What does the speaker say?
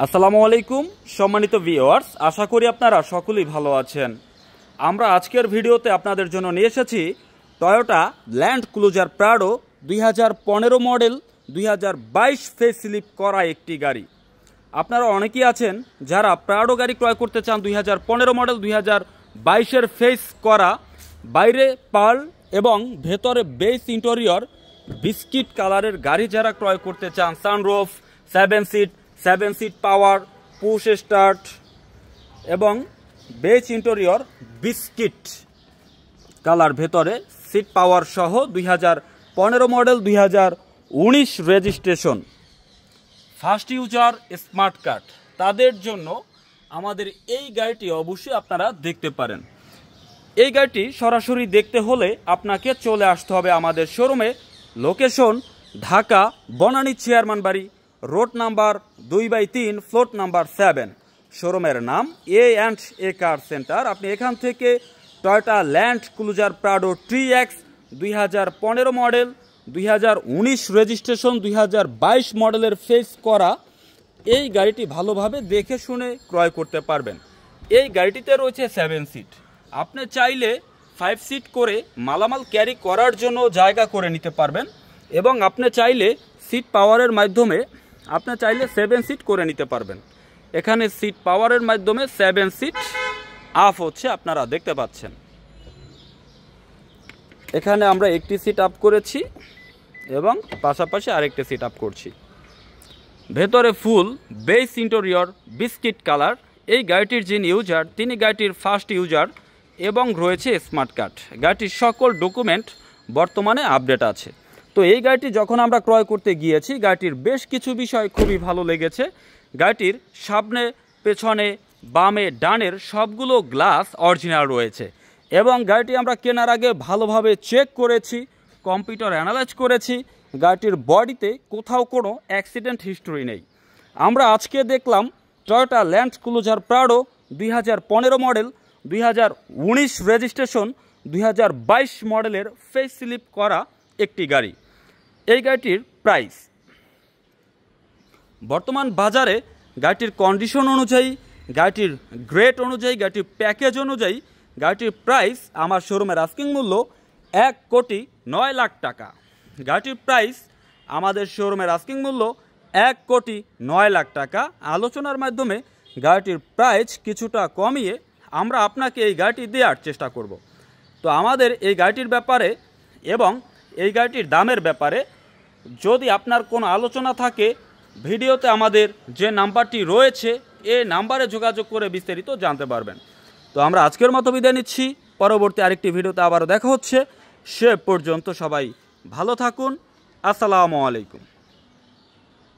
আসসালামু আলাইকুম সম্মানিত ভিউয়ার্স, আশা করি আপনারা সকলেই ভালো আছেন। আমরা আজকের ভিডিওতে আপনাদের জন্য নিয়ে এসেছি Toyota Land Cruiser Prado 2015 model 2022 face স্লিপ করা একটি গাড়ি। আপনারা অনেকেই আছেন যারা প্রাডো গাড়ি ক্রয় করতে চান 2015 মডেল 2022-এর ফেস করা, বাইরে পার্ল এবং ভেতরে বেস ইন্টেরিয়র বিস্কিট কালারের গাড়ি যারা ক্রয় করতে চান, sunroof, 7 seat power, push start এবং বেজ ইন্টেরিয়র বিস্কিট কালার ভেতরে সিট পাওয়ার সহ 2015 model 2019 registration first user smart card, তাদের জন্য আমাদের এই গাড়িটি অবশ্যই আপনারা দেখতে পারেন। এই গাড়িটি সরাসরি দেখতে হলে আপনাকে চলে আসতে হবে আমাদের শোরুমে। লোকেশন ঢাকা বনানী চেয়ারম্যান বাড়ি, রোড নাম্বার 2/3, ফ্লোট নাম্বার 7। শোরুমের নাম A&A কার সেন্টার। আপনি এখান থেকে Toyota Land Cruiser Prado TX 2015 model 2019 registration 2022 মডেলের ফেস করা এই গাড়িটি ভালোভাবে দেখে শুনে ক্রয় করতে পারবেন। এই গাড়িটিতে রয়েছে 7 সিট। আপনি চাইলে 5 সিট করে মালামাল ক্যারি করার জন্য জায়গা করে নিতে পারবেন এবং আপনি চাইলে সিট পাওয়ারের মাধ্যমে 7 সিট করে নিতে পারবেন। এখানে সিট পাওয়ারের মাধ্যমে 7 সিট আপ হচ্ছে, আপনারা দেখতে পাচ্ছেন। এখানে আমরা একটি সিট আপ করেছি এবং পাশাপাশি আরেকটি সিট আপ করছি। ভেতরে ফুল বেস ইন্টেরিয়র বিস্কিট কালার। এই গাড়িটির যিনি ইউজার তিনি গাড়িটির ফার্স্ট ইউজার এবং রয়েছে স্মার্ট কার্ড। গাড়িটির সকল ডকুমেন্ট বর্তমানে আপডেট আছে। তো এই গাড়িটি যখন আমরা ক্রয় করতে গিয়েছি, গাড়িটির বেশ কিছু বিষয় খুবই ভালো লেগেছে। গাড়িটির সামনে, পেছনে, বামে, ডানের সবগুলো গ্লাস অরিজিনাল রয়েছে এবং গাড়িটি আমরা কেনার আগে ভালোভাবে চেক করেছি, কম্পিউটার অ্যানালাইজ করেছি। গাড়িটির বডিতে কোথাও কোনো অ্যাক্সিডেন্ট হিস্টোরি নেই। আমরা আজকে দেখলাম Toyota Land Cruiser Prado 2015 model 2019 registration 2022 মডেলের ফেস স্লিপ করা একটি গাড়ি। এই গাড়িটির প্রাইস বর্তমান বাজারে গাড়িটির কন্ডিশন অনুযায়ী, গাড়িটির গ্রেড অনুযায়ী, গাড়িটির প্যাকেজ অনুযায়ী গাড়িটির প্রাইস আমার শোরুমের আস্কিং মূল্য 1,09,00,000 টাকা। গাড়িটির প্রাইস আমাদের শোরুমের আস্কিং মূল্য 1,09,00,000 টাকা। আলোচনার মাধ্যমে গাড়িটির প্রাইস কিছুটা কমিয়ে আমরা আপনাকে এই গাড়িটি দেওয়ার চেষ্টা করব। তো আমাদের এই গাড়িটির ব্যাপারে এবং এই গাড়িটির দামের ব্যাপারে যদি আপনার কোনো আলোচনা থাকে, ভিডিওতে আমাদের যে নাম্বারটি রয়েছে এই নাম্বারে যোগাযোগ করে বিস্তারিত জানতে পারবেন। তো আমরা আজকের মতো বিদায় নিচ্ছি। পরবর্তী আরেকটি ভিডিওতে আবারও দেখা হচ্ছে। সে পর্যন্ত সবাই ভালো থাকুন। আসসালামু আলাইকুম।